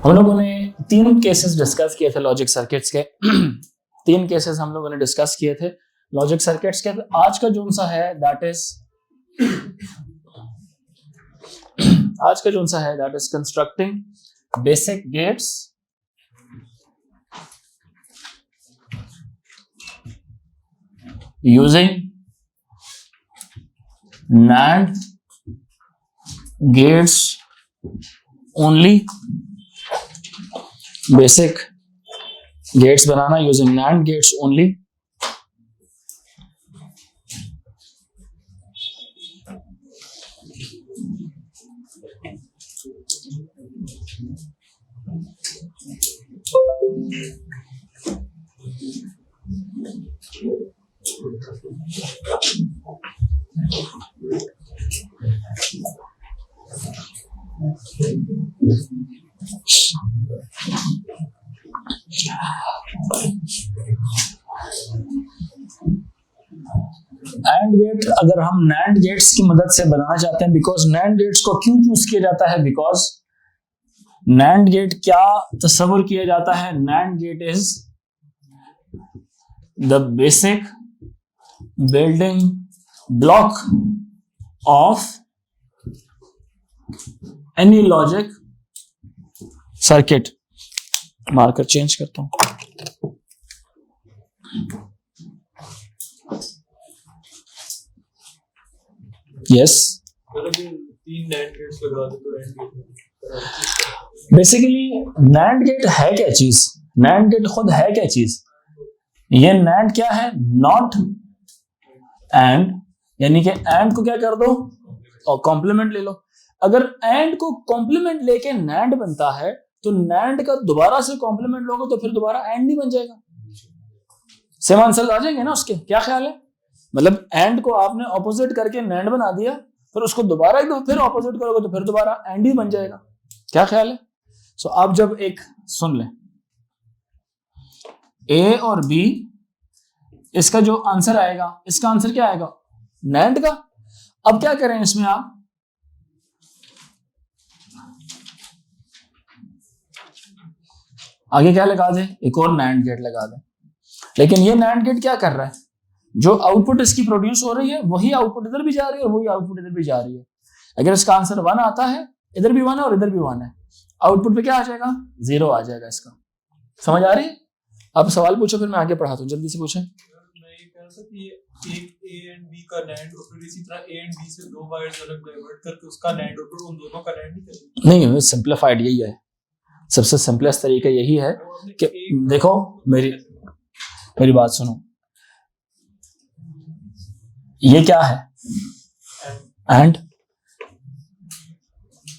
हम लोगों ने 3 केसेस डिस्कस किए थे लॉजिक सर्किट्स के 3 केसेस हम लोगों ने डिस्कस किए थे लॉजिक सर्किट्स के। आज का जो सा है that is constructing basic gates using NAND gates only. Basic gates बनाना using NAND gates only. AND gate अगर हम NAND गेट्स की मदद से बनाना चाहते हैं, बिकॉज NAND गेट्स को क्यों चूज किया जाता है, बिकॉज NAND गेट क्या तस्वर किया जाता है, NAND gate is the basic building block of any logic circuit. Marker change करता हूं। यस, बेसिकली NAND गेट है क्या चीज, NAND गेट खुद है क्या चीज, ये NAND क्या है, नॉट एंड, यानी कि एंड को क्या कर दो और कॉम्प्लीमेंट ले लो। अगर एंड को कॉम्प्लीमेंट लेके NAND बनता है तो NAND का दोबारा से कॉम्प्लीमेंट लोगे तो फिर दोबारा एंड नहीं बन जाएगा। सेम आंसर आ जाएंगे ना उसके, क्या ख्याल है? मतलब एंड को आपने ऑपोजिट करके NAND बना दिया, फिर उसको दोबारा एक दो फिर ऑपोजिट करोगे तो फिर दोबारा एंड ही बन जाएगा। क्या ख्याल है? सो आप जब एक सुन लें A और B, इसका जो आंसर आएगा, इसका आंसर क्या आएगा, NAND का। अब क्या करें इसमें, आप आगे क्या लगा दें, एक और NAND गेट लगा दें। लेकिन ये NAND गेट क्या कर रहा है, जो आउटपुट इसकी प्रोड्यूस हो रही है वही आउटपुट इधर भी जा रही है और वही आउटपुट इधर भी जा रही है। अगर इसका आंसर 1 आता है, इधर भी 1 है और इधर भी 1 है, आउटपुट पे क्या आ जाएगा, 0 आ जाएगा इसका। समझ आ रही है? आप सवाल पूछो, फिर मैं आगे पढ़ाता हूँ, जल्दी से पूछें। A and B का NANड और फिर इसी तरह A and B से 2 वायर्स अलग डाइवर्ट करके उसका NANड और फिर उन दोनों का NANड नहीं, सिंपलीफाइड यही है, सबसे सिंपलेस्ट तरीका यही है कि देखो मेरी बात सुनो, ये क्या है एंड,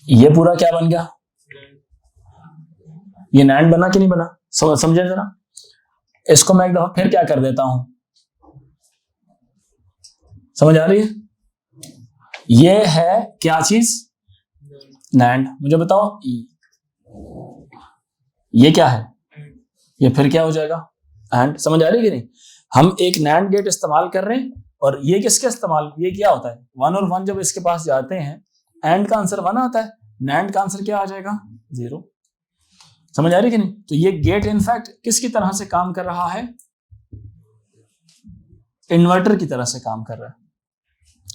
ये पूरा क्या बन गया, ये NANड बना कि नहीं बना, समझे जरा। इसको मैं एक दफा फिर क्या कर देता हूं, समझ आ रही है? ये है क्या चीज, NANड। मुझे बताओ ये क्या है, ये फिर क्या हो जाएगा, एंड। समझ आ रही है कि नहीं? हम एक NAND गेट इस्तेमाल कर रहे हैं और ये किसके इस्तेमाल, ये क्या होता है 1 और 1 जब इसके पास जाते हैं, एंड का आंसर 1 आता है, NANड का आंसर क्या आ जाएगा, 0। समझ आ रही है कि नहीं? तो ये गेट इनफैक्ट किसकी तरह से काम कर रहा है, इन्वर्टर की तरह से काम कर रहा है।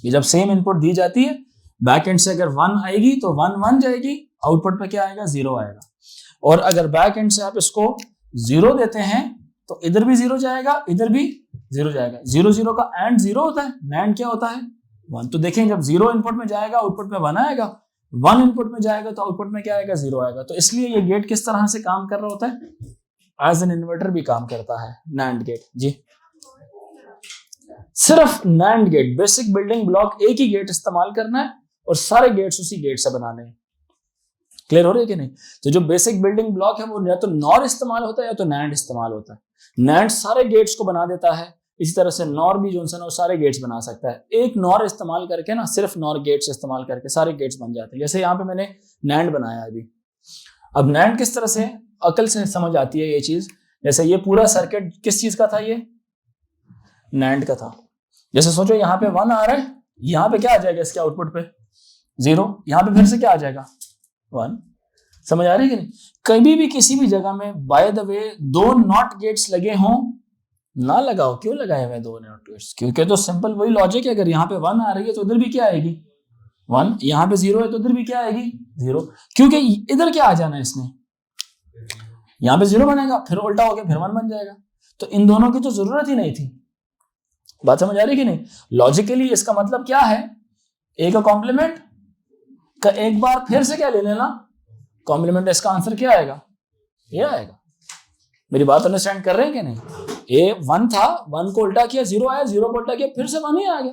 ये जब सेम इनपुट दी जाती है, बैक एंड से अगर 1 आएगी तो 1 1 जाएगी, आउटपुट पे क्या आएगा, 0 आएगा। और अगर बैक एंड से आप इसको 0 देते हैं तो इधर भी 0 जाएगा, इधर भी 0 जाएगा। 0 0 का एंड 0 होता है, NANड क्या होता है 1। तो देखें, जब 0 इनपुट में जाएगा आउटपुट में 1 आएगा, 1 इनपुट में जाएगा तो आउटपुट में क्या आएगा, 0 आएगा। तो इसलिए ये गेट किस तरह से काम कर रहा होता है, एज एन इन्वर्टर भी काम करता है NANड गेट जी। सिर्फ NANड गेट, बेसिक बिल्डिंग ब्लॉक, एक ही गेट इस्तेमाल करना है और सारे गेट्स उसी गेट से बनाने हैं। क्लियर हो रही है कि नहीं? तो जो बेसिक बिल्डिंग ब्लॉक है वो या तो NOR इस्तेमाल होता है या तो NANड इस्तेमाल होता है। NANड सारे गेट्स को बना देता है, इसी तरह से NOR भी जो है वो सारे गेट्स बना सकता है। एक NOR इस्तेमाल करके ना, सिर्फ NOR गेट्स इस्तेमाल करके सारे गेट्स बन जाते हैं। जैसे यहाँ पे मैंने NANड बनाया अभी। अब NANड किस तरह से अकल से समझ आती है ये चीज, जैसे ये पूरा सर्किट किस चीज का था, ये NANड का था। जैसे सोचो यहाँ पे 1 आ रहा है, यहाँ पे क्या आ जाएगा इसके आउटपुट पे 0, यहाँ पे फिर से क्या आ जाएगा 1। समझ आ रही है कि नहीं? कभी भी किसी भी जगह में बाय द वे दो नॉट गेट्स लगे हों ना लगाओ। क्यों लगाए हुए दो नॉट गेट्स? क्योंकि तो सिंपल वही लॉजिक है, अगर यहाँ पे 1 आ रही है तो इधर भी क्या आएगी 1, यहाँ पे 0 है तो इधर भी क्या आएगी 0, क्योंकि इधर क्या आ जाना है इसने, यहाँ पे 0 बनेगा, फिर उल्टा हो गया फिर 1 बन जाएगा। तो इन दोनों की तो जरूरत ही नहीं थी। बात समझ आ रही कि नहीं? लॉजिकली इसका मतलब क्या है, ए का कॉम्प्लीमेंट का एक बार फिर से क्या ले लेना कॉम्प्लीमेंट, इसका आंसर क्या आएगा ये आएगा। मेरी बात अंडरस्टैंड कर रहे हैं कि नहीं? ए 1 था, 1 को उल्टा किया 0 आया, 0 को उल्टा किया फिर से 1 ही आ गया।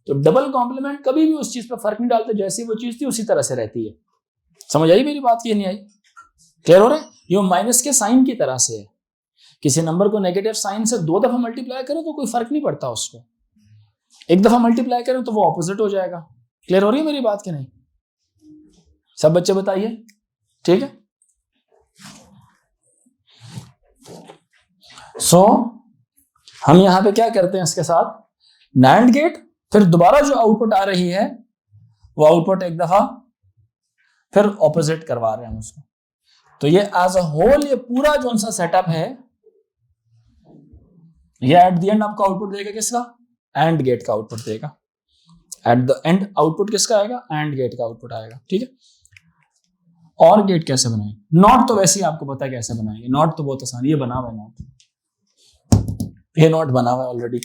तो डबल कॉम्प्लीमेंट कभी भी उस चीज पर फर्क नहीं डालते, जैसी वो चीज थी उसी तरह से रहती है। समझ आई मेरी बात की नहीं आई? क्लियर हो रहा है? ये माइनस के साइन की तरह से है, किसी नंबर को नेगेटिव साइन से 2 दफा मल्टीप्लाई करो तो कोई फर्क नहीं पड़ता उसको, 1 दफा मल्टीप्लाई करें तो वो ऑपोजिट हो जाएगा। क्लियर हो रही है मेरी बात की नहीं? सब बच्चे बताइए, ठीक है। सो हम यहां पे क्या करते हैं इसके साथ, नैंड गेट, फिर दोबारा जो आउटपुट आ रही है वो आउटपुट एक दफा फिर ऑपोजिट करवा रहे हैं हम उसको। तो ये एज अ होल ये पूरा जो सा सेटअप है ये एट द एंड आपको आउटपुट देगा किसका, एंड गेट का आउटपुट देगा। एट द एंड आउटपुट किसका आएगा, एंड गेट का आउटपुट आएगा, ठीक है। और गेट कैसे बनाएंगे, नॉट तो वैसे ही आपको पता है कैसे बनाएंगे, नॉट तो बहुत आसान, ये बना हुआ है नॉट, ये नॉट बना हुआ है ऑलरेडी,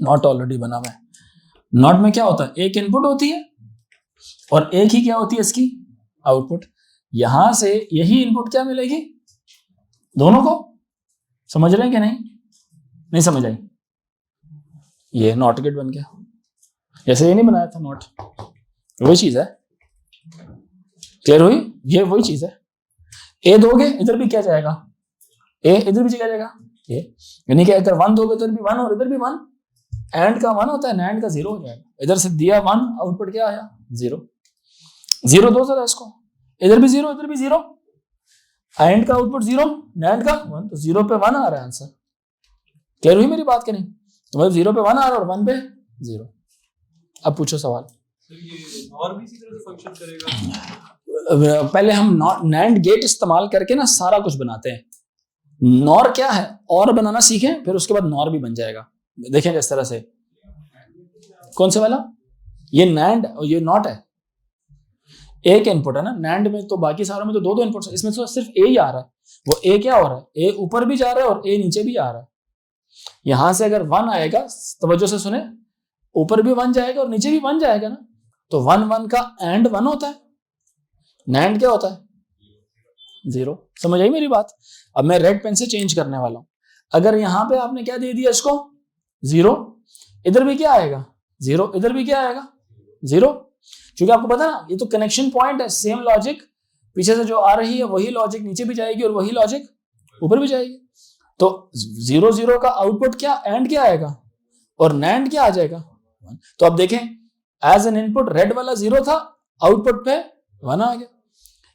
नॉट ऑलरेडी बना हुआ है। नॉट में क्या होता है, एक इनपुट होती है और एक ही क्या होती है इसकी आउटपुट। यहां से यही इनपुट क्या मिलेगी दोनों को, समझ रहे हैं कि नहीं समझ आई? ये नॉट गेट बन गया, जैसे ये नहीं बनाया था नॉट, वही चीज है। क्लियर हुई? ये वही चीज है। ए दोगे इधर भी क्या जाएगा, ए इधर भी क्या जाएगा ए, यानी कि अगर 1 दोगे तो इधर भी 1 और इधर भी 1, एंड का 1 होता है, नैंड का 0 हो जाएगा। इधर से दिया 1, आउटपुट क्या आया 0, 0 दो जरा इसको, इधर भी 0 इधर भी 0, एंड का आउटपुट 0, नैंड का 1, तो 0 पे 1 आ रहा है आंसर। क्लियर हुई मेरी बात कि नहीं? तो मतलब 0 पे 1 आ रहा है और 1 पे 0। अब पूछो सवाल। ये और भी इसी तरह से फंक्शन करेगा? पहले हम नैंड गेट इस्तेमाल करके ना सारा कुछ बनाते हैं। नॉर क्या है, और बनाना सीखें, फिर उसके बाद नॉर भी बन जाएगा। देखें किस तरह से, कौन से वाला, ये नैंड और ये नॉट है, एक इनपुट है ना। नैंड में तो बाकी सारों में तो 2 इनपुट है, इसमें तो सिर्फ ए ही आ रहा है। वो ए क्या हो रहा है, ए ऊपर भी जा रहा है और ए नीचे भी आ रहा है। यहां से अगर 1 आएगा, तवज्जो से सुने, ऊपर भी 1 जाएगा और नीचे भी 1 जाएगा ना, तो 1 1 का एंड 1 होता है, नैंड क्या होता है 0। समझ आई मेरी बात? अब मैं रेड पेन से चेंज करने वाला हूं। अगर यहां पे आपने क्या दे दिया इसको 0, इधर भी क्या आएगा 0, इधर भी क्या आएगा 0, क्योंकि आपको पता ना ये तो कनेक्शन पॉइंट है। सेम लॉजिक पीछे से जो आ रही है वही लॉजिक नीचे भी जाएगी और वही लॉजिक ऊपर भी जाएगी। तो 0 0 का आउटपुट क्या, एंड क्या आएगा और नैंड क्या आ जाएगा 1। तो अब देखें, एज एन इनपुट रेड वाला 0 था, आउटपुट पे 1 आ गया।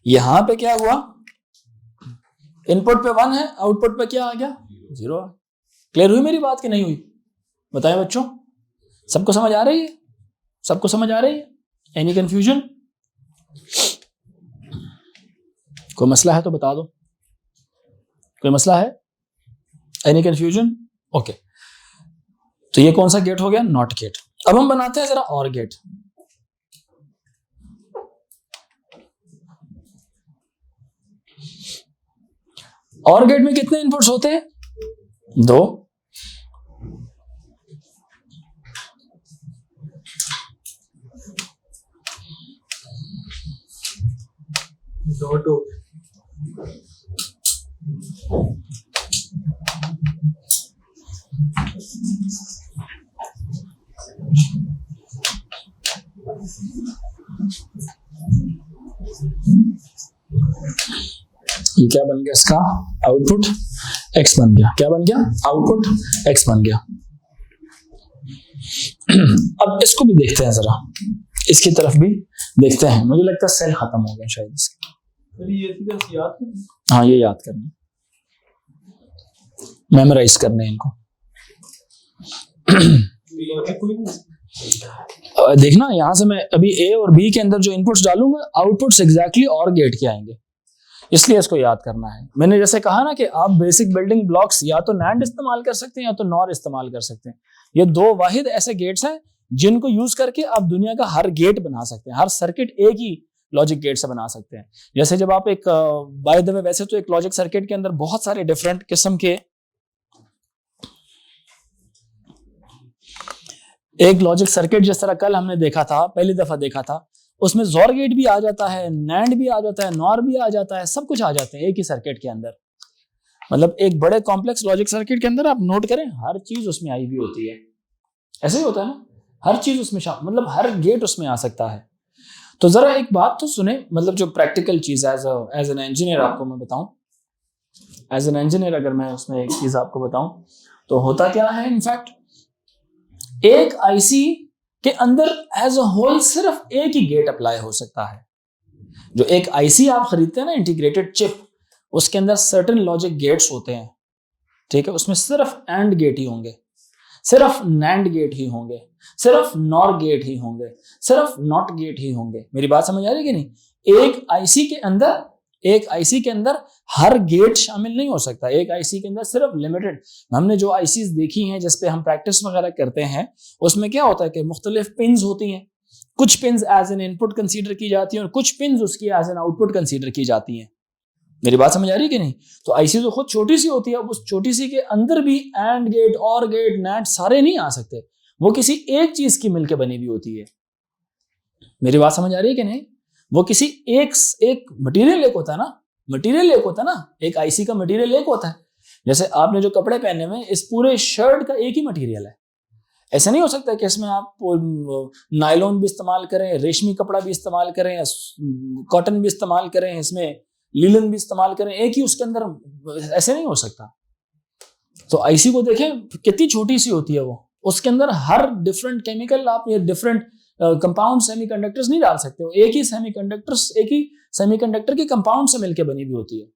यहां पे क्या हुआ, इनपुट पे 1 है, आउटपुट पे क्या आ गया 0 आ। क्लियर हुई मेरी बात कि नहीं हुई? बताएं बच्चों, सबको समझ आ रही है? सबको समझ आ रही है? Any confusion? कोई मसला है तो बता दो, कोई मसला है? Any confusion? ओके, तो ये कौन सा गेट हो गया, नॉट गेट। अब हम बनाते हैं जरा और गेट। और गेट में कितने इनपुट्स होते हैं, 2। ये क्या बन गया इसका आउटपुट, x बन गया। क्या बन गया, आउटपुट x बन गया। अब इसको भी देखते हैं जरा, इसकी तरफ भी देखते हैं। मुझे लगता है सेल खत्म हो गया शायद इसका। हाँ, ये याद करना, मेमोराइज करने इनको। देखना यहां से मैं अभी ए और बी के अंदर जो इनपुट्स डालूंगा आउटपुट्स एग्जैक्टली और गेट के आएंगे, इसलिए इसको याद करना है। मैंने जैसे कहा ना कि आप बेसिक बिल्डिंग ब्लॉक्स या तो NAND इस्तेमाल कर सकते हैं या तो NOR इस्तेमाल कर सकते हैं। ये दो वाहिद ऐसे गेट्स हैं जिनको यूज करके आप दुनिया का हर गेट बना सकते हैं, हर सर्किट एक ही लॉजिक गेट से बना सकते हैं। जैसे जब आप एक बाय द वे वैसे तो एक लॉजिक सर्किट के अंदर बहुत सारे डिफरेंट किस्म के एक लॉजिक सर्किट जिस तरह कल हमने देखा था, पहली दफा देखा था, उसमें जोर गेट भी आ जाता है, NAND भी आ जाता है, NOR भी आ जाता है, सब कुछ आ जाते हैं एक ही सर्किट के अंदर। मतलब एक बड़े कॉम्प्लेक्स लॉजिक सर्किट के अंदर आप नोट करें हर चीज उसमें आई हुई होती है। ऐसे ही होता है ना, हर चीज उसमें मतलब हर गेट उसमें आ सकता है। तो जरा एक बात तो सुने, मतलब जो प्रैक्टिकल चीज एज एन इंजीनियर आपको मैं बताऊं, एज एन इंजीनियर अगर मैं उसमें एक चीज आपको बताऊं तो होता क्या है, इनफैक्ट एक आईसी के अंदर एज अ होल सिर्फ एक ही गेट अप्लाई हो सकता है। जो एक आईसी आप खरीदते हैं ना, इंटीग्रेटेड चिप, उसके अंदर सर्टेन लॉजिक गेट्स होते हैं, ठीक है, उसमें सिर्फ एंड गेट ही होंगे, सिर्फ NAND गेट ही होंगे, सिर्फ NOR गेट ही होंगे, सिर्फ NOT गेट ही होंगे। मेरी बात समझ आ रही है कि नहीं? एक आईसी के अंदर हर गेट शामिल नहीं हो सकता। एक आईसी के अंदर सिर्फ लिमिटेड, हमने जो आईसीज देखी हैं जिसपे हम प्रैक्टिस वगैरह करते हैं, उसमें क्या होता है कि मुख्तलिफ पिन्स होती हैं, कुछ pins as an input consider की जाती हैं और कुछ पिन्स उसकी एज एन आउटपुट कंसीडर की जाती हैं। मेरी बात समझ आ रही है कि नहीं? तो आईसी तो खुद छोटी सी होती है, अब उस छोटी सी के अंदर भी एंड गेट, और गेट, NAND सारे नहीं आ सकते, वो किसी एक चीज की मिलकर बनी हुई होती है। मेरी बात समझ आ रही है कि नहीं? वो किसी एक मटेरियल एक होता है ना, मटेरियल एक होता है ना, एक आईसी का मटेरियल एक होता है। जैसे आपने जो कपड़े पहने हुए, इस पूरे शर्ट का एक ही मटेरियल है। ऐसा नहीं हो सकता कि इसमें आप नायलॉन भी इस्तेमाल करें, रेशमी कपड़ा भी इस्तेमाल करें, कॉटन भी इस्तेमाल करें, इसमें लीलन भी इस्तेमाल करें, एक ही उसके अंदर, ऐसे नहीं हो सकता। तो आईसी को देखें कितनी छोटी सी होती है वो, उसके अंदर हर डिफरेंट केमिकल, आप ये डिफरेंट कंपाउंड सेमीकंडक्टर्स नहीं डाल सकते हो, एक ही सेमीकंडक्टर के कंपाउंड से मिलकर बनी हुई होती है।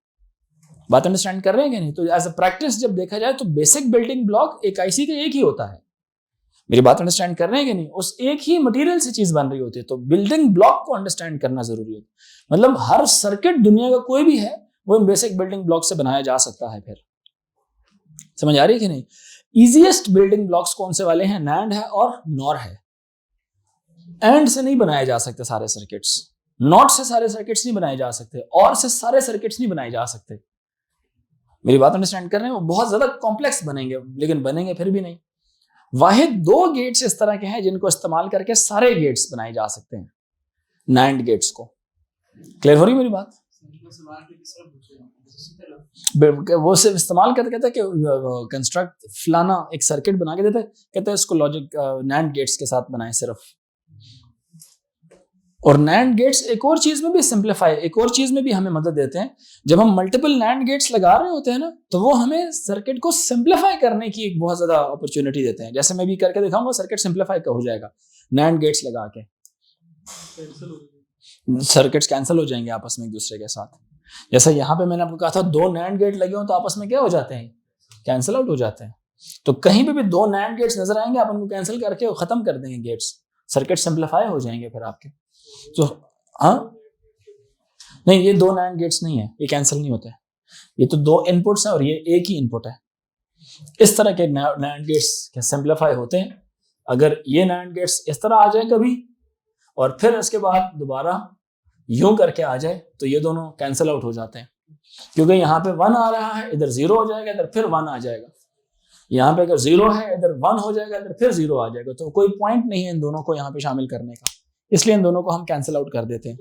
बात अंडरस्टैंड कर रहे हैं कि नहीं? तो एज अ प्रैक्टिस जब देखा जाए तो बेसिक बिल्डिंग ब्लॉक एक आईसी का एक ही होता है। मेरी बात अंडरस्टैंड कर रहे हैं कि नहीं? उस एक ही मटेरियल से चीज बन रही होती है। तो बिल्डिंग ब्लॉक को अंडरस्टैंड करना जरूरी है। मतलब हर सर्किट दुनिया का कोई भी है वो बेसिक बिल्डिंग ब्लॉक से बनाया जा सकता है। फिर समझ आ रही है कि नहीं? इजीएस्ट बिल्डिंग ब्लॉक्स कौन से वाले हैं? NAND है और NOR है। एंड से नहीं बनाए जा सकते सारे सर्किट्स, नॉट से सारे सर्किट्स नहीं बनाए जा सकते, और से सारे सर्किट्स नहीं बनाए जा सकते। मेरी बात अंडरस्टैंड कर रहे हैं? वो बहुत ज्यादा कॉम्प्लेक्स बनेंगे, लेकिन बनेंगे फिर भी नहीं। वाहिद दो गेट्स इस तरह के हैं जिनको इस्तेमाल करके सारे गेट्स बनाए जा सकते हैं, NAND गेट्स को। क्लियर हो रही मेरी बात? वो सिर्फ इस्तेमाल करते कहते हैं कि कंस्ट्रक्ट फलाना एक सर्किट बना के देते, कहते हैं इसको लॉजिक NAND गेट्स के साथ बनाए सिर्फ। और NAND गेट्स एक और चीज में भी सिंप्लीफाई, एक और चीज में भी हमें मदद देते हैं। जब हम मल्टीपल NAND गेट्स लगा रहे होते हैं ना, तो वो हमें सर्किट को सिंप्लीफाई करने की एक बहुत ज्यादा अपॉर्चुनिटी देते हैं। जैसे मैं भी करके दिखाऊंगा, सर्किट सिंप्लीफाई हो जाएगा NAND गेट्स लगा के, सर्किट्स कैंसिल हो जाएंगे आपस में एक दूसरे के साथ। जैसे यहाँ पे मैंने आपको कहा था 2 NAND गेट लगे हो तो आपस में क्या हो जाते हैं? कैंसिल आउट हो जाते हैं। तो कहीं पे भी 2 NAND गेट्स नजर आएंगे, आप उनको कैंसिल करके खत्म कर देंगे गेट्स, सर्किट सिंप्लीफाई हो जाएंगे फिर आपके। तो हाँ नहीं, ये 2 NAND गेट्स नहीं है, ये कैंसिल नहीं होते। ये तो 2 इनपुट्स हैं और ये एक ही इनपुट है। इस तरह के NAND गेट्स सिंप्लीफाई होते हैं। अगर ये NAND गेट्स इस तरह आ जाए कभी और फिर इसके बाद दोबारा यूं करके आ जाए, तो ये दोनों कैंसिल आउट हो जाते हैं, क्योंकि यहाँ पे 1 आ रहा है, इधर 0 हो जाएगा, इधर फिर 1 आ जाएगा। यहाँ पे अगर 0 है, इधर 1 हो जाएगा, इधर फिर 0 आ जाएगा। तो कोई पॉइंट नहीं है इन दोनों को यहाँ पे शामिल करने का, इसलिए इन दोनों को हम कैंसिल आउट कर देते हैं।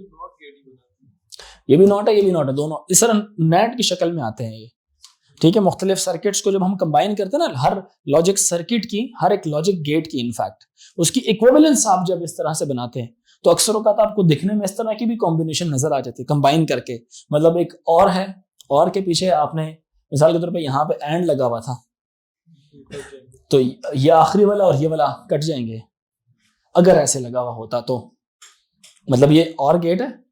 ये भी नॉट है, ये भी नॉट है, दोनों इस तरह नेट की शक्ल में आते हैं ये, ठीक है। मुख्तलिफ सर्किट्स को जब हम कंबाइन करते हैं ना, हर लॉजिक सर्किट की, हर एक लॉजिक गेट की इनफैक्ट उसकी इक्विवेलेंस आप जब इस तरह से बनाते हैं, तो अक्सर औक़ात आपको दिखने में इस तरह की भी कॉम्बिनेशन नजर आ जाती है कंबाइन करके। मतलब एक और है, और के पीछे आपने मिसाल के तौर पे यहाँ पे एंड लगा हुआ था, तो ये आखिरी वाला और ये वाला कट जाएंगे अगर ऐसे लगा हुआ होता तो। मतलब ये और गेट है,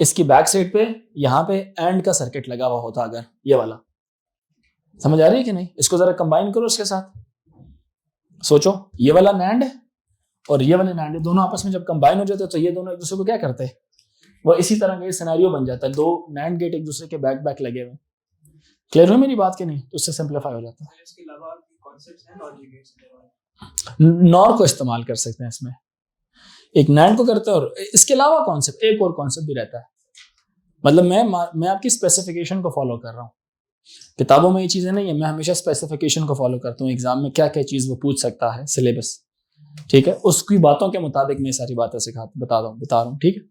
इसकी बैक साइड पे यहाँ पे एंड का सर्किट लगा हुआ होता अगर, ये वाला। समझ आ रही है कि नहीं? इसको जरा कंबाइन करो इसके साथ, सोचो ये वाला NAND है और ये वाले नैंड दोनों आपस में जब कंबाइन हो जाते हैं तो ये दोनों एक दूसरे को क्या करते हैं, वो इसी तरह का ये सिनेरियो बन जाता है, 2 नैंड गेट एक दूसरे के बैक बैक लगे हुए। क्लियर हुई मेरी बात कि नहीं? तो उससे सिंप्लीफाई हो जाता है। इसके अलावा कॉन्सेप्ट्स हैं लॉजिक गेट्स नॉर को इस्तेमाल कर सकते हैं इसमें, एक नैंड को करते हैं और इसके अलावा कॉन्सेप्ट, एक और कॉन्सेप्ट भी रहता है। मतलब मैं आपकी स्पेसिफिकेशन को फॉलो कर रहा हूँ, किताबों में ये चीजें नहीं है, मैं हमेशा स्पेसिफिकेशन को फॉलो करता हूँ। एग्जाम में क्या क्या चीज वो पूछ सकता है, सिलेबस, ठीक है, उसकी बातों के मुताबिक मैं सारी बातें बता रहा हूँ, ठीक है।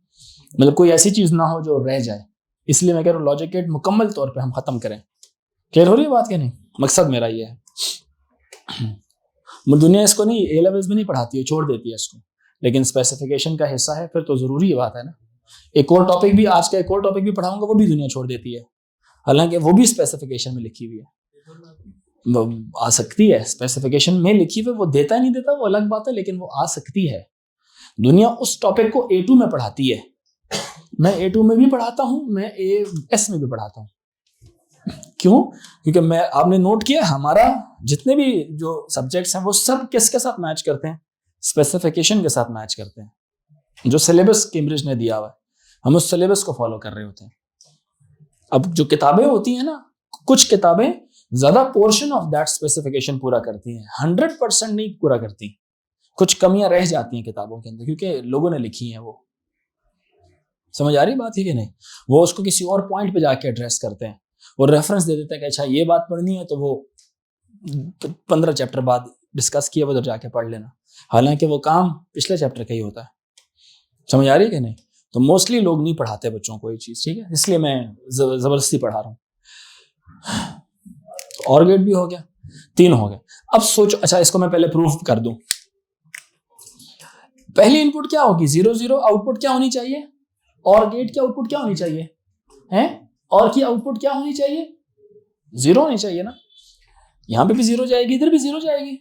मतलब कोई ऐसी चीज ना हो जो रह जाए, इसलिए मैं कह रहा हूँ लॉजिक गेट मुकम्मल तौर पे हम खत्म करें। क्लियर हो रही है बात कि नहीं? मकसद मेरा ये है। दुनिया इसको नहीं ए लेवल्स में नहीं पढ़ाती है, छोड़ देती है इसको, लेकिन स्पेसिफिकेशन का हिस्सा है, फिर तो जरूरी ये बात है ना। एक और टॉपिक भी, आज का एक और टॉपिक भी पढ़ाऊंगा, वो भी दुनिया छोड़ देती है, हालांकि वो भी स्पेसिफिकेशन में लिखी हुई है। आ सकती है, स्पेसिफिकेशन में लिखी हुई, वो देता नहीं देता वो अलग बात है, लेकिन वो आ सकती है। दुनिया उस टॉपिक को A2 में पढ़ाती है, मैं A2 में भी पढ़ाता हूँ, मैं AS में भी पढ़ाता हूँ। क्यों? क्योंकि आपने नोट किया हमारा जितने भी जो सब्जेक्ट्स हैं वो सब किसके साथ मैच करते हैं, स्पेसिफिकेशन के साथ मैच करते हैं। जो सिलेबस कैम्ब्रिज ने दिया हुआ है, हम उस सिलेबस को फॉलो कर रहे होते हैं। अब जो किताबें होती हैं ना, कुछ किताबें ज्यादा पोर्शन ऑफ दैट स्पेसिफिकेशन पूरा करती हैं, 100% नहीं पूरा करती, कुछ कमियां रह जाती हैं किताबों के अंदर, क्योंकि लोगों ने लिखी हैं। वो समझ आ रही बात है कि नहीं? वो उसको किसी और पॉइंट पे जाके एड्रेस करते हैं, वो रेफरेंस दे देते हैं कि अच्छा ये बात पढ़नी है तो वो 15 चैप्टर बाद डिस्कस किया उधर जाके पढ़ लेना, हालांकि वो काम पिछले चैप्टर का ही होता है। समझ आ रही है कि नहीं? तो मोस्टली लोग नहीं पढ़ाते बच्चों को ये चीज, ठीक है, इसलिए मैं जबरदस्ती पढ़ा रहा हूँ। और गेट भी हो गया, 3 हो गए। अब सोचो, अच्छा इसको मैं पहले प्रूफ कर दूं। पहली इनपुट क्या होगी? 0 0, आउटपुट क्या होनी चाहिए? और गेट की आउटपुट क्या होनी चाहिए है? और की आउटपुट क्या होनी चाहिए? 0 होनी चाहिए ना। यहां पे भी 0 जाएगी, इधर भी 0 जाएगी।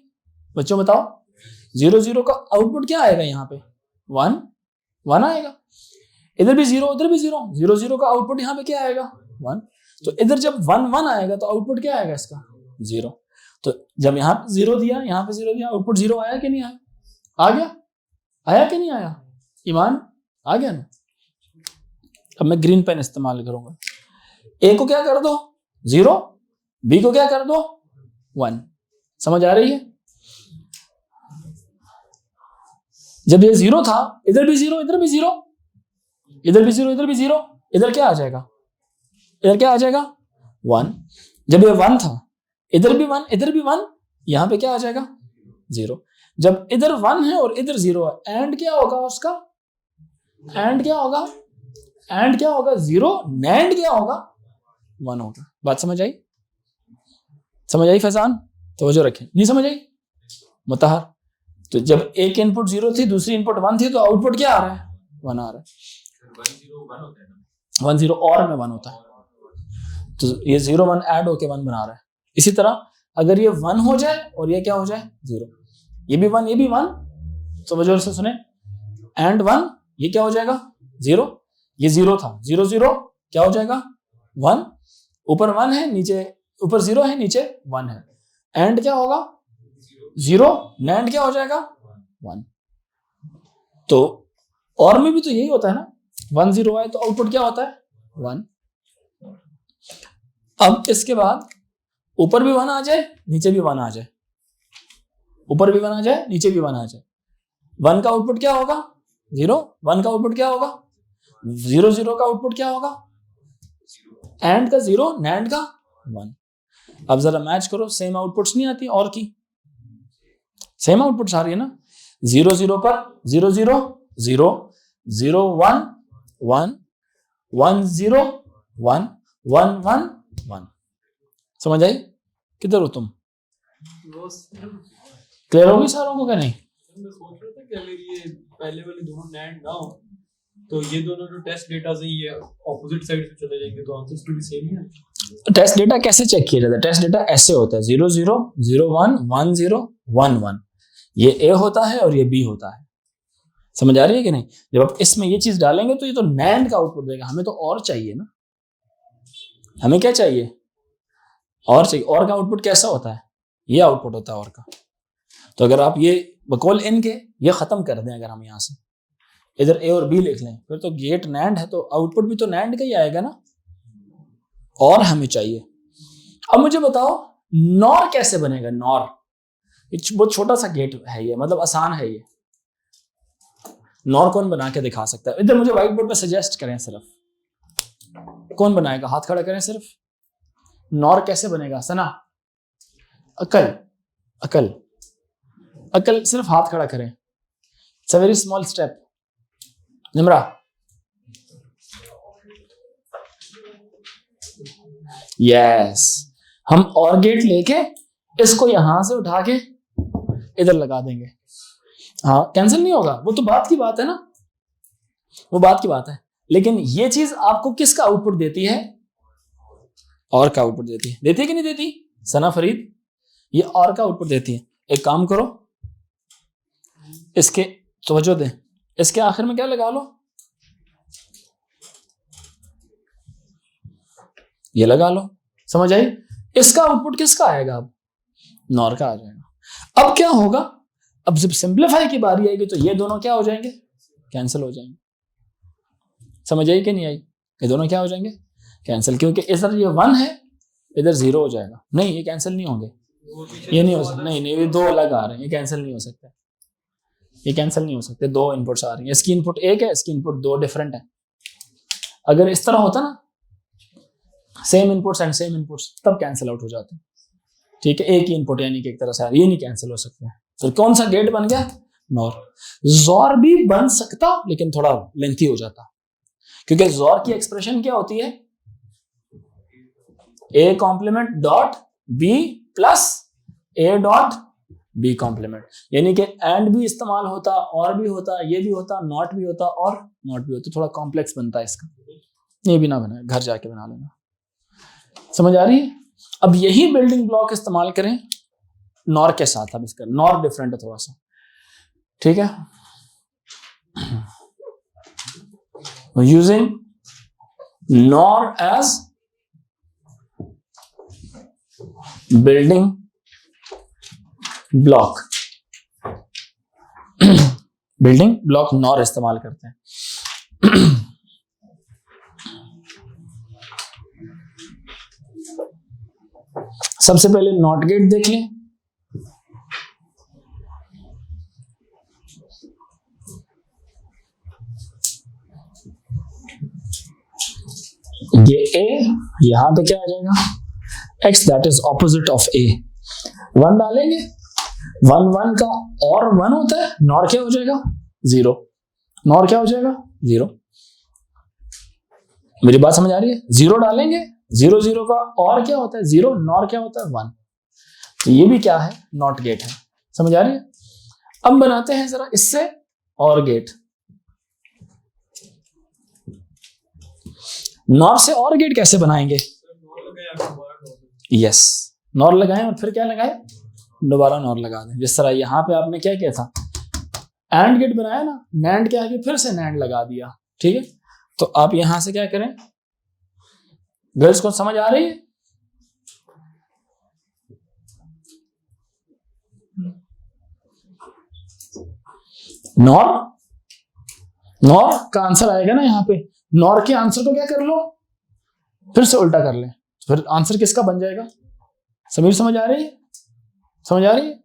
बच्चों बताओ 0 0 का आउटपुट क्या आएगा? यहाँ पे 1 1 आएगा, इधर भी 0, उधर भी 0, 0 0 का आउटपुट यहाँ पे क्या आएगा? 1। तो इधर जब 1 1 आएगा तो आउटपुट क्या आएगा इसका? 0। तो जब यहाँ पे 0 दिया, यहाँ पे 0 दिया, आउटपुट 0 आया कि नहीं आया? आ गया, आया कि नहीं आया? ईमान आ गया ना। अब मैं ग्रीन पेन इस्तेमाल करूंगा। ए को क्या कर दो? 0, बी को क्या कर दो? 1। समझ आ रही है? जब ये 0 था, इधर भी 0, इधर भी 0, इधर भी 0, इधर भी 0, इधर क्या आ जाएगा? इधर क्या आ जाएगा? 1। जब ये 1 था, इधर भी 1, इधर भी 1, यहां पे क्या आ जाएगा? 0। जब इधर 1 है और इधर 0 है, एंड क्या होगा उसका? एंड क्या होगा? एंड क्या होगा? 0। नैंड क्या होगा? 1 होगा। बात समझ आई? समझ आई फैजान? तवज्जो रखें। नहीं समझ आई? मुताहर, तो जब एक इनपुट 0 थी, दूसरी इनपुट 1 थी, तो आउटपुट क्या आ रहा है? 1 आ रहा है। 1 0 और में 1 होता है, तो ये 0 1 ऐड होके 1 बना रहा है। इसी तरह अगर ये 1 हो जाए और ये क्या हो जाए? 0, ये भी 1, ये भी 1, तो जोर से सुने, एंड 1, ये क्या हो जाएगा? 0, ये 0 था, 0 0 क्या हो जाएगा? 1, ऊपर 1 है, नीचे ऊपर 0 है, नीचे 1 है, एंड क्या होगा? 0, नैंड क्या हो जाएगा? 1। तो और में भी तो यही होता है ना, 1 0 आए तो आउटपुट क्या होता है? 1। अब इसके बाद ऊपर भी 1 आ जाए, नीचे भी 1 आ जाए, ऊपर भी 1 आ जाए, नीचे भी 1 आ जाए, 1 का आउटपुट क्या होगा? 0। 1 का आउटपुट क्या होगा? 0 0 का आउटपुट क्या होगा? एंड का 0, नैंड का 1। अब जरा मैच करो, सेम आउटपुट्स नहीं आती और की? सेम आउटपुट्स आ रही है ना। 0 0 पर 0 0 0 0 1 1 1 0 1 1 1 1। समझ आई? किधर हो तुम? क्लियर होगी सारों को क्या नहीं? मैं सोच रहा था कि अगर ये पहले वाले दोनों नैंड ना हो तो ये दोनों जो टेस्ट डेटा से ये ऑपोजिट साइड से चले जाएंगे, तो आंसर्स भी सेम ही है। टेस्ट डेटा कैसे चेक किया जाता है? टेस्ट डेटा ऐसे होता है, 0 0 0 1 1 0 1 1, ये ए होता है और ये बी होता है। समझ आ रही है कि नहीं? जब आप इसमें ये चीज डालेंगे तो ये तो नैंड का आउटपुट देगा, हमें तो और चाहिए ना। हमें क्या चाहिए? और चाहिए। और का आउटपुट कैसा होता है? ये आउटपुट होता है और का। तो अगर आप ये बकौल इन के ये खत्म कर दें, अगर हम यहाँ से इधर ए और बी लिख लें, फिर तो गेट नैंड है तो आउटपुट भी तो नैंड का ही आएगा ना, और हमें चाहिए। अब मुझे बताओ नॉर कैसे बनेगा। नॉर बहुत छोटा सा गेट है ये, मतलब आसान है ये। नॉर कौन बना के दिखा सकता है? इधर मुझे व्हाइट बोर्ड पे सजेस्ट करें, सिर्फ कौन बनाएगा, हाथ खड़ा करें सिर्फ। नॉर कैसे बनेगा सना? अकल अकल अकल, सिर्फ हाथ खड़ा करें। It's a very small step. Nimra, yes, हम और गेट लेके इसको यहां से उठा के इधर लगा देंगे। हाँ, कैंसिल नहीं होगा, वो तो बात की बात है ना, वो बात की बात है। लेकिन ये चीज आपको किसका आउटपुट देती है? और का आउटपुट देती है। देती है कि नहीं देती सना फरीद? ये और का आउटपुट देती है। एक काम करो, इसके तवज्जो दें, इसके आखिर में क्या लगा लो, ये लगा लो। समझ आई? इसका आउटपुट किसका आएगा? अब नॉर का आ जाएगा। अब क्या होगा, अब जब सिंप्लीफाई की बारी आएगी तो ये दोनों क्या हो जाएंगे? कैंसिल हो जाएंगे। समझ आई कि नहीं आई? ये दोनों क्या हो जाएंगे? कैंसिल, क्योंकि इधर ये 1 है, इधर 0 हो जाएगा। नहीं, ये कैंसिल नहीं होंगे, ये नहीं हो सकता। नहीं नहीं, ये दो अलग आ रहे हैं, ये कैंसिल नहीं हो सकता, ये कैंसिल नहीं हो सकते। दो इनपुट्स आ रही हैं, इसकी इनपुट एक है, इसकी इनपुट दो डिफरेंट है। अगर इस तरह होता ना, same inputs and same inputs, तब कैंसिल आउट हो जाते हैं। ठीक है, एक ही इनपुट यानी कि एक तरह से ये नहीं कैंसिल हो सकते। तो कौन सा गेट बन गया? नॉर। जोर भी बन सकता, लेकिन थोड़ा लेंथी हो जाता, क्योंकि जोर की एक्सप्रेशन क्या होती है? A complement dot B plus A dot B complement, यानी कि एंड भी इस्तेमाल होता, और भी होता, ये भी होता, नॉट भी होता और नॉट भी होता। थोड़ा कॉम्प्लेक्स बनता है इसका, ये भी ना बनाए, घर जाके बना लेना। समझ आ रही है? अब यही बिल्डिंग ब्लॉक इस्तेमाल करें नॉर के साथ। अब इसका नॉर डिफरेंट है थोड़ा सा, ठीक है। Using NOR as building block, building block NOR इस्तेमाल करते हैं। सबसे पहले नॉट गेट देख लें। ये ए, यहां पे क्या आ जाएगा? x that is opposite of a। 1 डालेंगे, 1 1 का और 1 होता है, नॉर क्या हो जाएगा? 0। नॉर क्या हो जाएगा? 0। मेरी बात समझ आ रही है? 0 डालेंगे, 0 0 का और क्या होता है? 0। नॉर क्या होता है? 1। तो ये भी क्या है? नॉट गेट है। समझ आ रही है? अब बनाते हैं जरा इससे और गेट। नॉर से और गेट कैसे बनाएंगे? यस, नॉर लगाएं और फिर क्या लगाएं? दोबारा नॉर लगा दें। जिस तरह यहां पे आपने क्या किया था, एंड गेट बनाया ना, नैंड के आगे फिर से नैंड लगा दिया। ठीक है, तो आप यहां से क्या करें? गर्ल्स को समझ आ रही है? नॉर, नॉर का आंसर आएगा ना यहाँ पे। नॉर के आंसर को क्या कर लो? फिर से उल्टा कर ले, फिर आंसर किसका बन जाएगा? समीर समझ आ रही है? समझ आ रही है?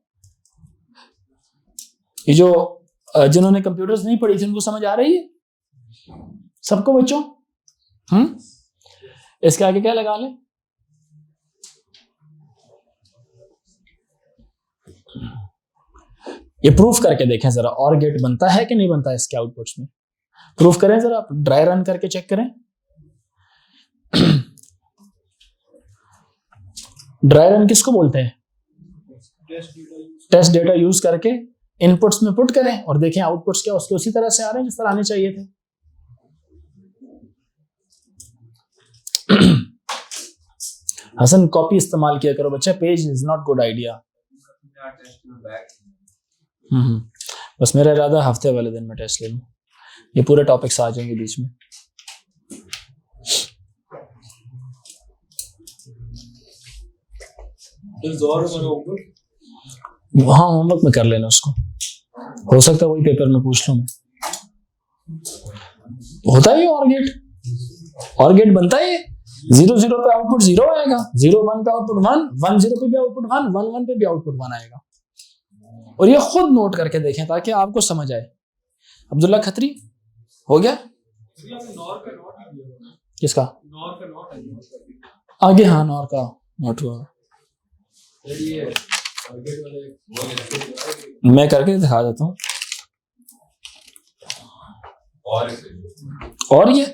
ये जो जिन्होंने कंप्यूटर्स नहीं पढ़ी थी उनको समझ आ रही है सबको बच्चों? इसके आगे क्या लगा ले? ये प्रूफ करके देखें जरा, और गेट बनता है कि नहीं बनता है इसके आउटपुट्स में। प्रूफ करें जरा, ड्राई रन करके चेक करें। ड्राई रन किसको बोलते हैं? टेस्ट डेटा यूज करके इनपुट्स में पुट करें और देखें आउटपुट्स क्या उसके उसी तरह से आ रहे हैं जिस तरह आने चाहिए थे। हसन, कॉपी इस्तेमाल किया करो बच्चा, page is not good idea. बस मेरा इरादा हफ्ते वाले दिन में टेस्ट ले लूं, ये पूरे टॉपिक्स आ जाएंगे बीच में। हाँ होमवर्क में कर लेना उसको, हो सकता है वही पेपर में पूछ लूं मैं। होता है ये और गेट बनता है ये 0 0 पे आउटपुट 0 आएगा, 0 1 पे आउटपुट 1, 1 0 पे भी आउटपुट 1, 1 1 पे भी आउटपुट 1 आएगा। और ये खुद नोट करके देखें ताकि आपको समझ आए। अब्दुल्ला खत्री हो गया? किसका? आगे हाँ नॉर का नोट हुआ, मैं करके दिखा देता हूँ। और ये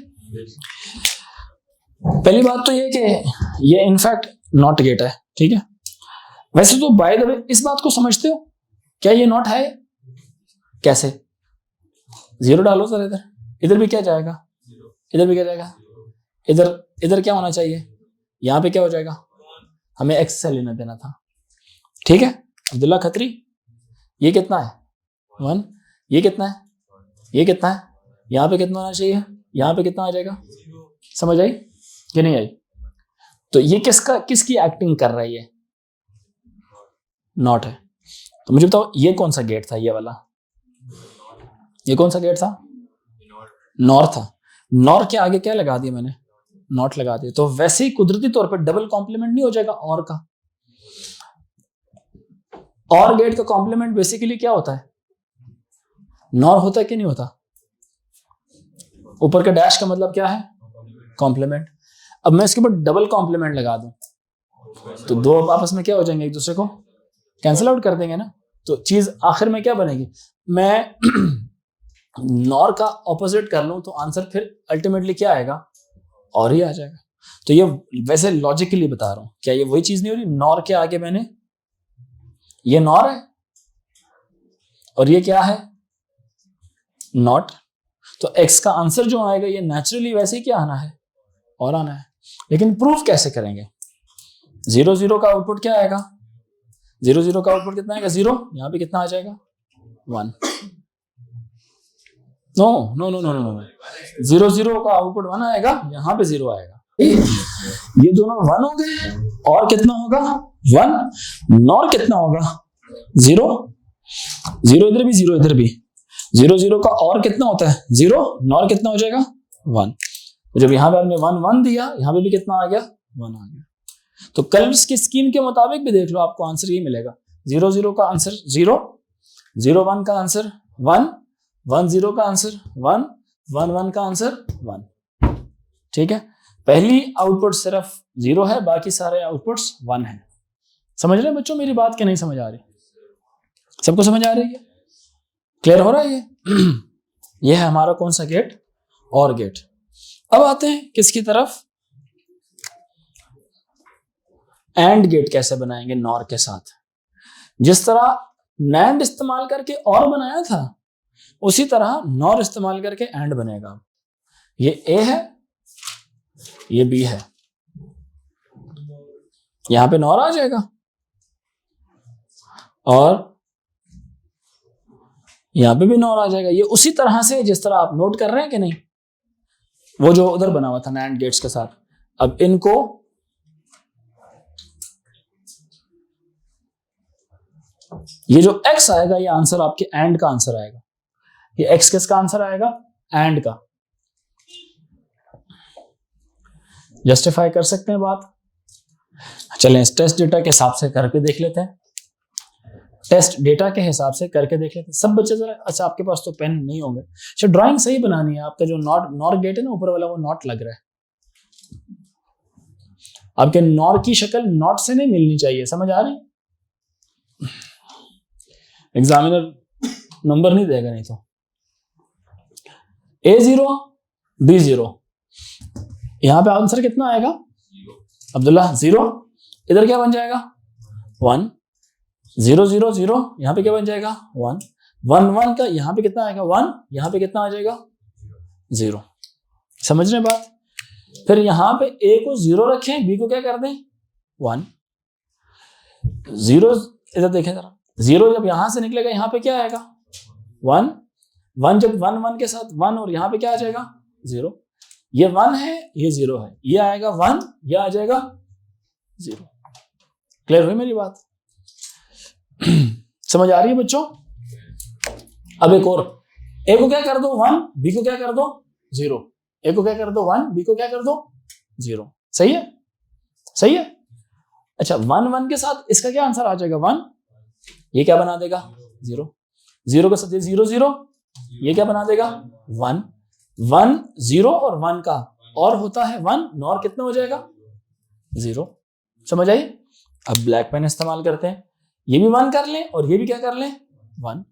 पहली बात तो ये कि ये इनफैक्ट नॉट गेट है, ठीक है। वैसे तो बाय द वे इस बात को समझते हो क्या ये नॉट है? कैसे? 0 डालो सर, इधर भी क्या जाएगा, इधर भी क्या जाएगा, इधर क्या होना चाहिए, यहां पे क्या हो जाएगा, हमें एक्स से लेना देना था, ठीक है। अब्दुल्ला खत्री ये कितना है 1, ये कितना है, ये कितना है, यहां पे कितना होना चाहिए, यहां पे कितना आ जाएगा, समझ आई कि नहीं आई? तो ये किसकी एक्टिंग कर रही है, नॉट है। तो मुझे बताओ ये कौन सा गेट था, ये वाला, ये कौन सा गेट था, नॉर था। नॉर के आगे क्या लगा दिया मैंने, नॉट लगा दिया। तो वैसे ही कुदरती तौर पर डबल कॉम्प्लीमेंट नहीं हो जाएगा और का। और गेट का कॉम्प्लीमेंट बेसिकली क्या होता है, नॉर होता है कि नहीं होता? ऊपर का डैश का मतलब क्या है, कॉम्प्लीमेंट। अब मैं इसके ऊपर डबल कॉम्प्लीमेंट लगा दूं तो दो आपस में क्या हो जाएंगे, एक दूसरे को कैंसिल आउट कर देंगे ना। तो चीज आखिर में क्या बनेगी, मैं नॉर का ऑपोजिट कर लूं तो आंसर फिर अल्टीमेटली क्या आएगा, और ही आ जाएगा। तो ये वैसे लॉजिकली बता रहा हूं, क्या ये वही चीज नहीं हो रही, नॉर के आगे मैंने ये नॉर है और ये क्या है, नॉट। तो एक्स का आंसर जो आएगा ये नेचुरली वैसे ही क्या आना है, और आना है। लेकिन प्रूफ कैसे करेंगे, 0 0 का आउटपुट क्या आएगा, 0 0 का आउटपुट कितना आएगा, 0, यहां पे कितना आ जाएगा 1। No no no no no, 0 0 का आउटपुट 1 आएगा, यहां पे 0 आएगा। ये दोनों 1 हो गए, और कितना होगा 1, नॉर कितना होगा 0 0, इधर भी 0, इधर भी 0 0 का और कितना होता है 0, नॉर कितना हो जाएगा 1। तो जब यहाँ पे आपने 1 1 दिया, यहाँ पे भी कितना आ गया 1 आ गया। तो कलर्स की स्कीम के मुताबिक भी देख लो, आपको आंसर ये मिलेगा। 0 0 का आंसर 0, 0 1 का आंसर 1, 1 0 का आंसर 1, 1 1 का आंसर 1। ठीक है, पहली आउटपुट सिर्फ 0 है, बाकी सारे आउटपुट्स 1 है। समझ रहे हैं बच्चों मेरी बात, के नहीं समझ आ रही? सबको समझ आ रही है, क्लियर हो रहा है ये? ये है हमारा कौन सा गेट, और गेट। अब आते हैं किसकी तरफ, एंड गेट कैसे बनाएंगे नॉर के साथ। जिस तरह नैंड इस्तेमाल करके और बनाया था, उसी तरह नॉर इस्तेमाल करके एंड बनेगा। ये ए है, ये बी है, यहां पे नॉर आ जाएगा, और यहां पे भी नॉर आ जाएगा। ये उसी तरह से जिस तरह आप नोट कर रहे हैं कि नहीं, वो जो उधर बना हुआ था नैंड गेट्स के साथ। अब इनको ये जो x आएगा, ये आंसर आपके एंड का आंसर आएगा। ये x किसका आंसर आएगा, एंड का। जस्टिफाई कर सकते हैं बात? चलें इस टेस्ट डेटा के हिसाब से करके देख लेते हैं। टेस्ट डेटा के हिसाब से करके देख लेते हैं सब बच्चे जरा। अच्छा आपके पास तो पेन नहीं होंगे, अच्छा ड्राइंग सही बनानी है। आपका जो नॉर गेट है ना ऊपर वाला, वो नॉट लग रहा है। आपके नॉर की शक्ल नॉट से नहीं मिलनी चाहिए, समझ आ रही? एग्जामिनर नंबर नहीं देगा नहीं तो। A0 B0, यहां पे आंसर कितना आएगा अब्दुल्ला 0, इधर क्या बन जाएगा 1, 0 0 0, यहां पे क्या बन जाएगा 1, 1 1 का यहां पे कितना आएगा 1, यहां पे कितना आ जाएगा 0। समझ रहे बात? फिर यहां पे A को 0 रखें, B को क्या कर दें 1, 0 इधर देखें जरा, 0 जब यहां से निकलेगा यहां पे क्या आएगा 1, 1 जब 1 1 के साथ 1, और यहां पे क्या आ जाएगा 0। ये 1 है, ये 0 है, ये आएगा 1, ये आ जाएगा 0। क्लियर हुई मेरी बात? समझ आ रही है बच्चों? अब एक और, ए को क्या कर दो 1, बी को क्या कर दो 0, ए को क्या कर दो 1, बी को क्या कर दो 0। सही है, सही है। अच्छा 1 1 के साथ इसका क्या आंसर आ जाएगा 1, ये क्या बना देगा 0, 0 के साथ 0 0, ये क्या बना देगा 1 1, 0 और 1 का और होता है 1, नॉर कितना हो जाएगा 0। समझ आई? अब ब्लैक पेन इस्तेमाल करते हैं, ये भी 1 कर लें और ये भी क्या कर लें 1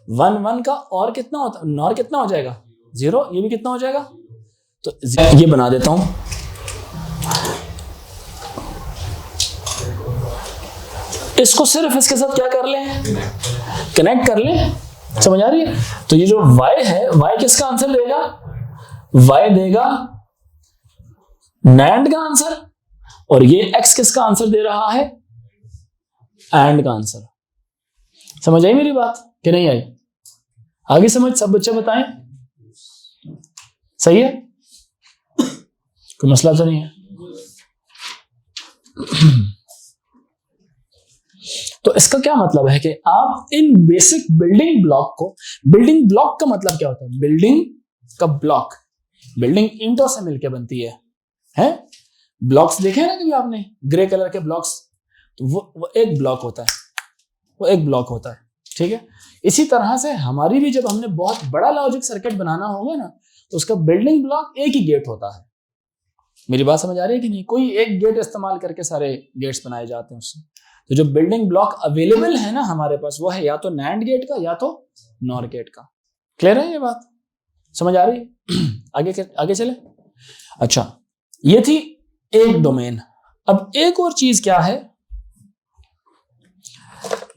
1 1 का और कितना होता, नॉर कितना हो जाएगा 0, ये भी कितना हो जाएगा, तो ये बना देता हूं। इसको सिर्फ इसके साथ क्या कर लें, कनेक्ट कर लें। समझ आ रही है? तो ये जो y है, y किसका आंसर देगा, y देगा NAND का आंसर, और ये x किसका आंसर दे रहा है, AND का आंसर। समझ आई मेरी बात कि नहीं आई? आगे समझ सब बच्चे बताएं, सही है, कोई मसला तो नहीं है? तो इसका क्या मतलब है कि आप इन बेसिक बिल्डिंग ब्लॉक को, बिल्डिंग ब्लॉक का मतलब क्या होता है, बिल्डिंग का ब्लॉक, बिल्डिंग ईंटों से मिलकर बनती है? ब्लॉक्स देखे ना कभी आपने, ग्रे कलर के ब्लॉक्स, तो वो एक ब्लॉक होता है, वो एक ब्लॉक होता है, ठीक है। इसी तरह से हमारी भी जब हमने बहुत बड़ा लॉजिक सर्किट बनाना होगा ना, तो उसका बिल्डिंग ब्लॉक एक ही गेट होता है। मेरी बात समझ आ रही है कि नहीं? कोई एक गेट इस्तेमाल करके सारे गेट्स बनाए जाते हैं उससे। तो जो बिल्डिंग ब्लॉक अवेलेबल है ना हमारे पास, वो है या तो NAND गेट का या तो NOR गेट का। क्लियर है ये बात? समझ आ रही है? आगे चले। अच्छा, ये थी एक डोमेन। अब एक और चीज क्या है,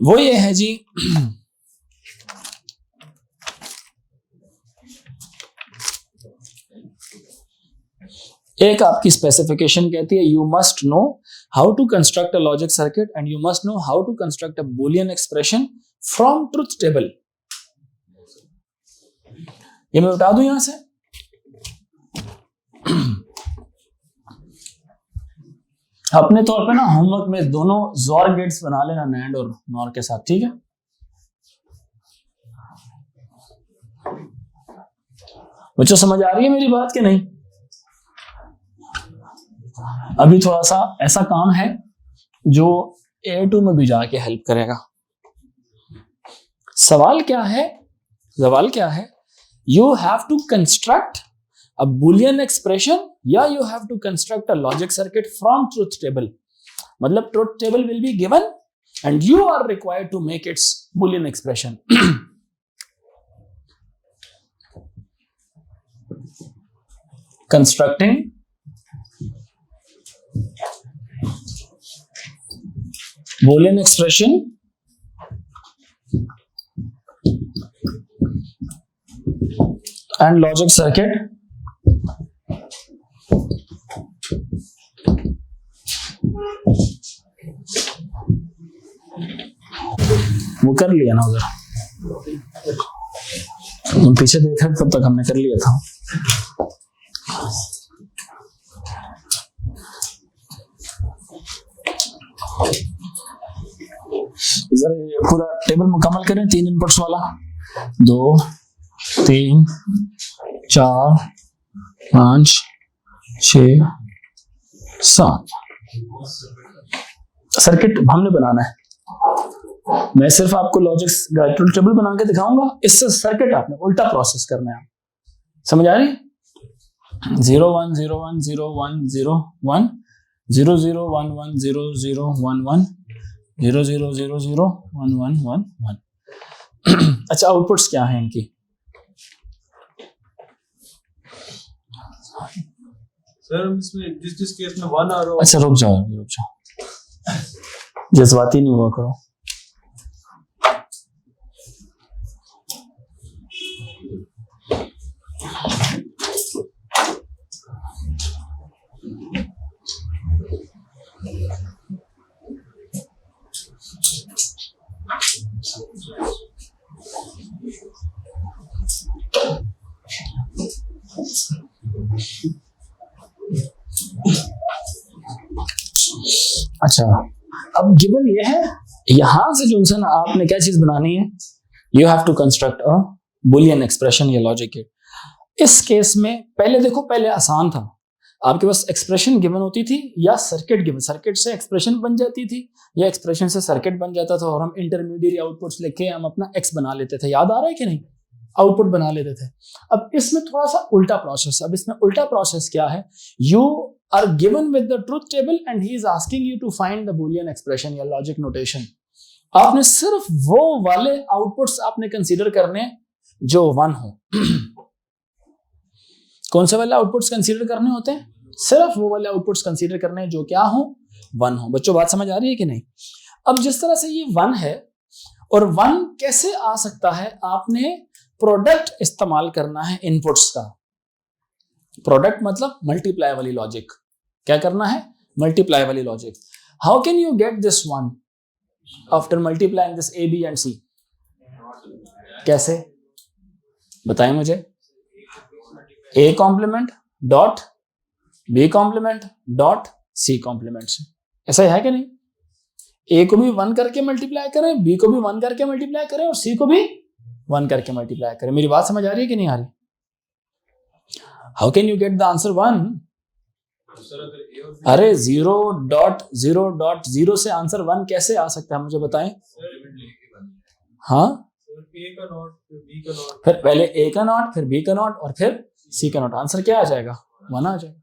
वो ये है जी, एक आपकी स्पेसिफिकेशन कहती है you must know how to construct a logic circuit and you must know how to construct a Boolean expression from truth table. ये मैं बता दूं यहां से, अपने तौर पे ना होमवर्क में दोनों जोर गेट्स बना लेना NAND और NOR के साथ, ठीक है? बच्चों समझ आ रही है मेरी बात कि नहीं? अभी थोड़ा सा ऐसा काम है जो A2 में भी जाके हेल्प करेगा। सवाल क्या है, सवाल क्या है, you have to construct a boolean expression या you have to construct a logic circuit from truth table। मतलब truth table will be given and you are required to make its boolean expression। constructing boolean expression and logic circuit वो कर लिया ना उधर, तुम पीछे देखा तब तक हमने कर लिया था। इधर पूरा टेबल मुकम्मल करें, 3 इनपुट्स वाला, 2 3 4 5 6 7 सर्किट हमने बनाना है। मैं सिर्फ आपको लॉजिक टेबल बना के दिखाऊंगा, इससे सर्किट आपने उल्टा प्रोसेस करना है। समझ आ रही? 0 1 0 1 0 1 0 1 0 0 1 1 0 0 1 1 0 0 0 0 1 1 1 1। अच्छा, आउटपुट्स क्या हैं इनकी? सर इसमें जिस केस में 1 आ रहा हो। अच्छा रुक जाओ, जज्बाती नहीं हुआ करो। अच्छा, अब गिवन ये है यहां से जो ना आपने क्या चीज बनानी है, you have to construct a Boolean expression या लॉजिक गेट। इस केस में पहले देखो, पहले आसान था, आपके पास एक्सप्रेशन गिवन होती थी या सर्किट गिवन, सर्किट से एक्सप्रेशन बन जाती थी या एक्सप्रेशन से सर्किट बन जाता था, और हम इंटरमीडिएट आउटपुट्स लेके हम अपना एक्स बना लेते थे। याद आ रहा है कि नहीं? आउटपुट बना लेते थे। अब इसमें थोड़ा सा उल्टा प्रोसेस। अब इसमें उल्टा प्रोसेस क्या है, you are given with the truth table and he is asking you to find the Boolean expression या लॉजिक नोटेशन। आपने सिर्फ वो वाले आउटपुट्स आपने कंसीडर करने जो 1 हो। कौन से वाले आउटपुट्स कंसीडर करने होते हैं? सिर्फ वो वाले आउटपुट्स कंसीडर करने जो क्या हो, 1 हो। बच्चों बात समझ आ रही है कि नहीं? अब जिस तरह से ये 1 है, और 1 कैसे आ सकता है, आपने प्रोडक्ट इस्तेमाल करना है इनपुट्स का। प्रोडक्ट मतलब मल्टीप्लाई वाली लॉजिक। क्या करना है? मल्टीप्लाई वाली logic. How can you get this 1 after multiplying this A B and C? कैसे बताएं मुझे? A complement dot B complement dot C complement से। ऐसा है कि नहीं? ए को भी 1 करके मल्टीप्लाई करें, बी को भी 1 करके मल्टीप्लाई करें, और सी को भी 1 करके मल्टीप्लाई करें। मेरी बात समझ आ रही है कि नहीं आ रही? How can you get the answer 1? अरे 0.0.0 से आंसर 1 कैसे आ सकता है, मुझे बताएं। हाँ, ए का नॉट, फिर बी का नॉट, फिर पहले ए का नॉट, फिर बी का नॉट, और फिर सी का नॉट। आंसर क्या आ जाएगा? 1 आ जाएगा।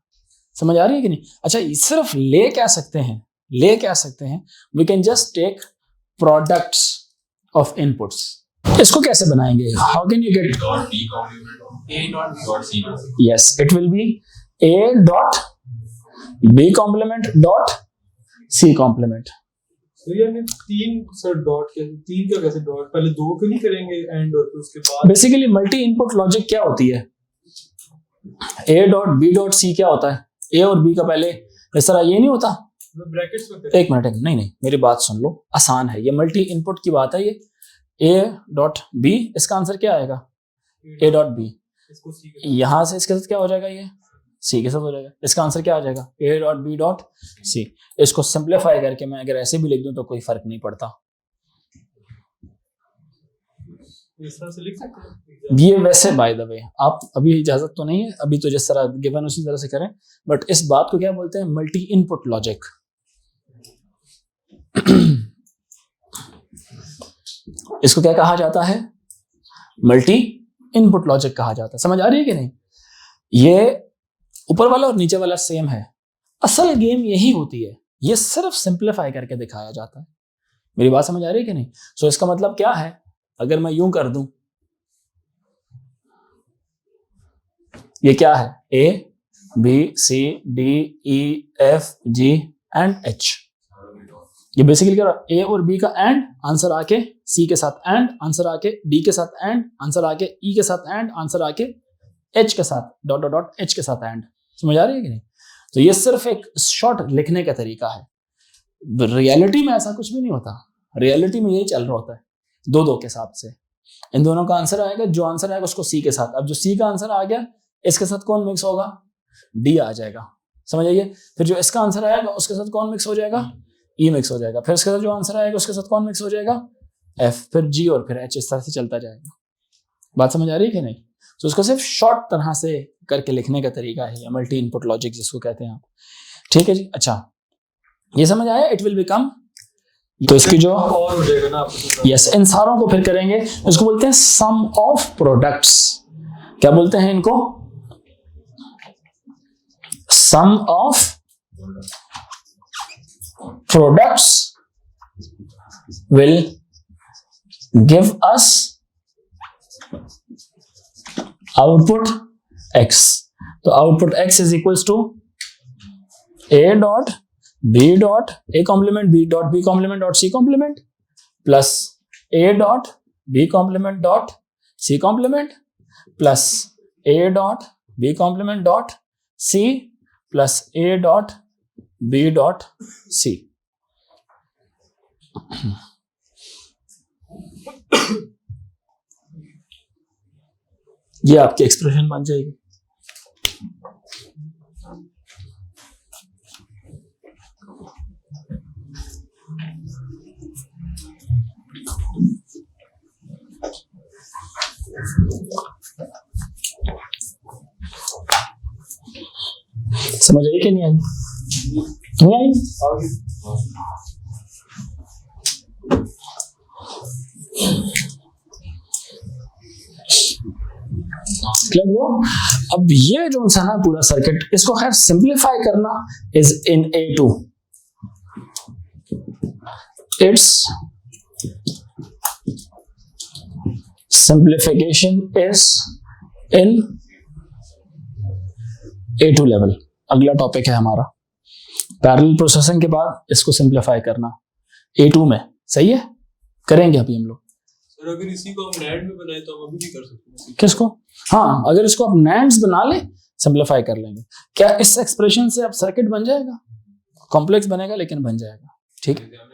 समझ आ रही है कि नहीं? अच्छा, सिर्फ ले क्या सकते हैं, ले क्या सकते हैं, we can just take products of inputs. इसको कैसे बनाएंगे? How can you get A dot B dot C? Yes, it will be A dot B complement dot C complement. तो यानी 3 सर डॉट के 3 का कैसे डॉट? पहले 2 क्यों नहीं करेंगे एंड, और फिर उसके बाद बेसिकली मल्टी इनपुट लॉजिक क्या होती है? A dot B dot C क्या होता है? ए और बी का पहले इस तरह ये नहीं होता, ब्रैकेट्स में? एक मिनट, नहीं, मेरी बात सुन लो, आसान है ये, मल्टी इनपुट की बात है ये। ए डॉट बी, इसका आंसर क्या आएगा? A dot B. इसको सी यहां से इसके साथ क्या हो जाएगा? ये सी के साथ हो जाएगा। इसका आंसर क्या आ जाएगा? A dot B dot C. इसको सिंप्लीफाई करके मैं अगर ऐसे भी लिख दूं तो कोई फर्क नहीं पड़ता। इस तरह से लिख सकते हैं ये वैसे बाय द वे, आप अभी इजाजत तो नहीं है, अभी तो जिस तरह गिवन उसी तरह से करें, बट इस बात को क्या बोलते हैं? Multi input logic. इसको क्या कहा जाता है? मल्टी इनपुट लॉजिक कहा जाता है। समझ आ रही है कि नहीं? ये ऊपर वाला और नीचे वाला सेम है। असल गेम यही होती है, ये सिर्फ सिंप्लीफाई करके दिखाया जाता है। मेरी बात समझ आ रही है कि नहीं? सो इसका मतलब क्या है, अगर मैं यूं कर दूं, ये क्या है? A B C D E F G and H. ये बेसिकली क्या है? ए और बी का एंड, आंसर आके सी के साथ एंड, आंसर आके डी के साथ एंड, आंसर आके ई के साथ एंड, आंसर आके एच के साथ डॉट डॉट डॉट एच के साथ एंड। समझ आ रही है कि नहीं? तो ये सिर्फ एक शॉर्ट लिखने का तरीका है। रियलिटी में ऐसा कुछ भी नहीं होता। रियलिटी में यही चल रहा होता है, 2-2 के साथ से इन दोनों का आंसर आएगा, जो आंसर आएगा उसको सी के साथ। अब जो सी का आंसर आ गया, इसके साथ कौन मिक्स होगा? डी आ जाएगा। समझ आइए? फिर जो इसका आंसर आएगा उसके साथ कौन मिक्स हो जाएगा? ई मिक्स हो जाएगा। फिर इसके साथ जो आंसर आएगा उसके साथ कौन मिक्स हो जाएगा? एफ, फिर जी और फिर एच। इस तरह से चलता जाएगा। बात समझ आ रही है कि नहीं? तो उसको सिर्फ शॉर्ट तरह से करके लिखने का तरीका है, मल्टी इनपुट लॉजिक जिसको कहते हैं आप। ठीक है जी? अच्छा, ये समझ आया? इट विल बिकम, तो इसकी जो और हो जाएगा ना, यस, इन सारों को फिर करेंगे, इसको बोलते हैं सम ऑफ प्रोडक्ट्स। क्या बोलते हैं इनको? Sum of products will give us output x. तो output x is equals to a dot b dot a complement b dot b complement dot c complement plus a dot b complement dot c complement plus a dot b complement dot c plus a dot b dot c. ये आपकी expression बन जाएगी। समझ आई कि नहीं आई? नहीं आई? Clear हुआ? अब ये जो सा ना पूरा सर्किट, इसको खैर सिंप्लीफाई करना is in A2, it's simplification is in A2 level. अगला टॉपिक है हमारा पैरेलल प्रोसेसिंग के बाद इसको सिंप्लीफाई करना A2 में। सही है, करेंगे अभी हम लोग। सर अगर इसी को हम NAND में बनाए तो हम अभी भी कर सकते हैं। किसको? हाँ, अगर इसको आप NANDs बना ले, सिंप्लीफाई कर लेंगे। क्या इस एक्सप्रेशन से अब सर्किट बन जाएगा? कॉम्प्लेक्स बनेगा लेकिन बन जाएगा। ठीक है।